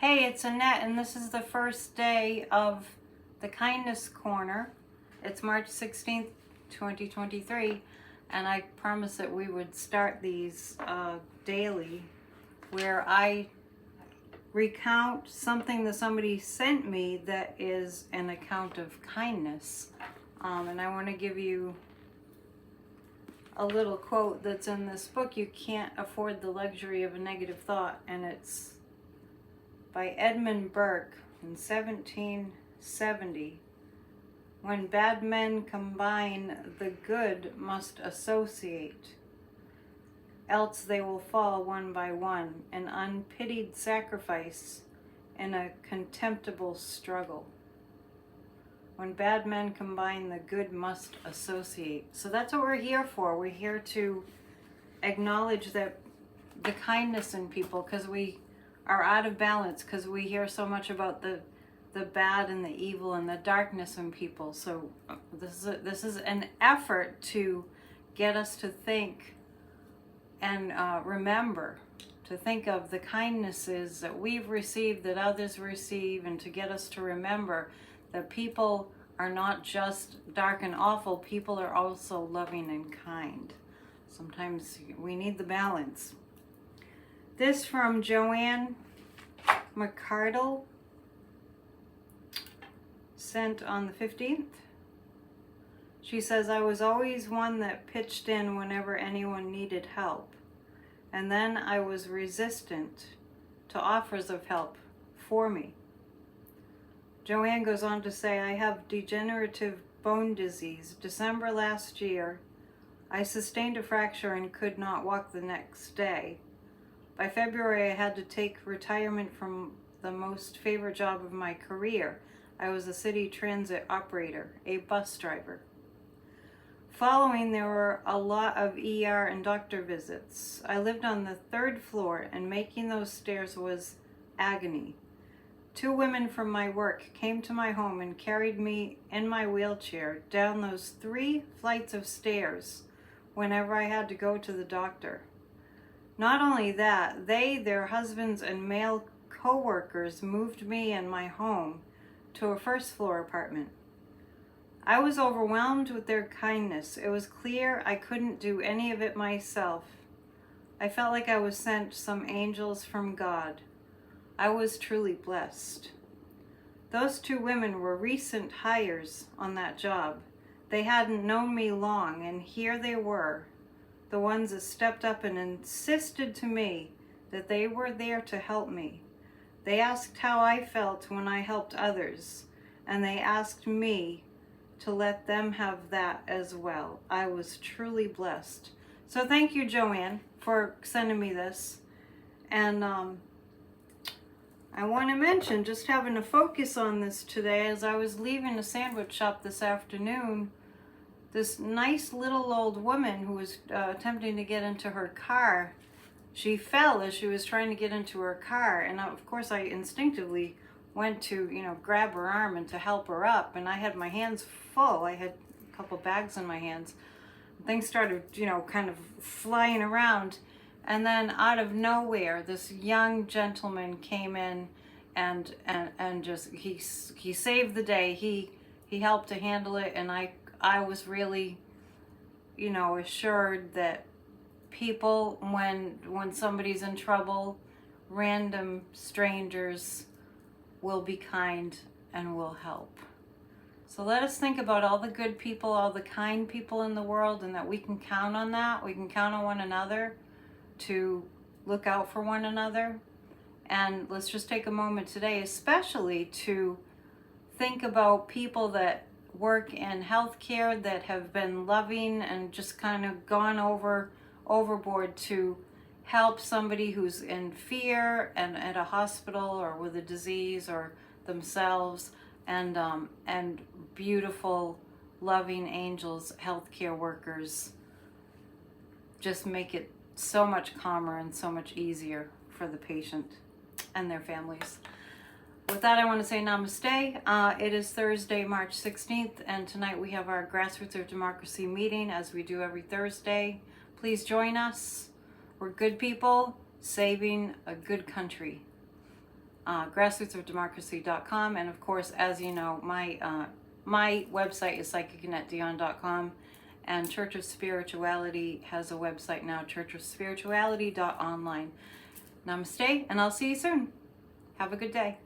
Hey, it's Annette, and this is the first day of the Kindness Corner. It's March 16th, 2023, and I promised that we would start these daily, where I recount something that somebody sent me that is an account of kindness. And I want to give you a little quote that's in this book, You Can't Afford the Luxury of a Negative Thought, and it's by Edmund Burke in 1770. When bad men combine, the good must associate, else they will fall one by one, an unpitied sacrifice in a contemptible struggle. When bad men combine, the good must associate. So that's what we're here for. We're here to acknowledge that the kindness in people, because we are out of balance, because we hear so much about the bad and the evil and the darkness in people. So this is an effort to get us to think and remember to think of the kindnesses that we've received, that others receive, and to get us to remember that people are not just dark and awful. People are also loving and kind. Sometimes we need the balance. This from Joanne McCardle, sent on the 15th. She says, I was always one that pitched in whenever anyone needed help. And then I was resistant to offers of help for me. Joanne goes on to say, I have degenerative bone disease. December last year, I sustained a fracture and could not walk the next day. By February, I had to take retirement from the most favorite job of my career. I was a city transit operator, a bus driver. Following, there were a lot of ER and doctor visits. I lived on the 3rd floor, and making those stairs was agony. 2 women from my work came to my home and carried me in my wheelchair down those 3 flights of stairs whenever I had to go to the doctor. Not only that, they, their husbands, and male co-workers moved me and my home to a 1st floor apartment. I was overwhelmed with their kindness. It was clear I couldn't do any of it myself. I felt like I was sent some angels from God. I was truly blessed. Those 2 women were recent hires on that job. They hadn't known me long, and here they were, the ones that stepped up and insisted to me that they were there to help me. They asked how I felt when I helped others, and they asked me to let them have that as well. I was truly blessed. So thank you, Joanne, for sending me this. And I want to mention, just having to focus on this today, as I was leaving the sandwich shop this afternoon, this nice little old woman who was attempting to get into her car, she fell as she was trying to get into her car. And of course I instinctively went to, grab her arm and to help her up. And I had my hands full. I had a couple bags in my hands. Things started, kind of flying around. And then out of nowhere, this young gentleman came in and just, he saved the day. He helped to handle it. And I was really, assured that people, when somebody's in trouble, random strangers will be kind and will help. So let us think about all the good people, all the kind people in the world, and that we can count on that. We can count on one another to look out for one another. And let's just take a moment today, especially to think about people that work in healthcare that have been loving and just kind of gone overboard to help somebody who's in fear and at a hospital or with a disease or themselves, and beautiful, loving angels, healthcare workers just make it so much calmer and so much easier for the patient and their families. With that, I want to say namaste. It is Thursday, March 16th, and tonight we have our Grassroots of Democracy meeting, as we do every Thursday. Please join us. We're good people saving a good country. grassrootsofdemocracy.com, and of course, as you know, my website is psychicannetdion.com, and Church of Spirituality has a website now, churchofspirituality.online. Namaste, and I'll see you soon. Have a good day.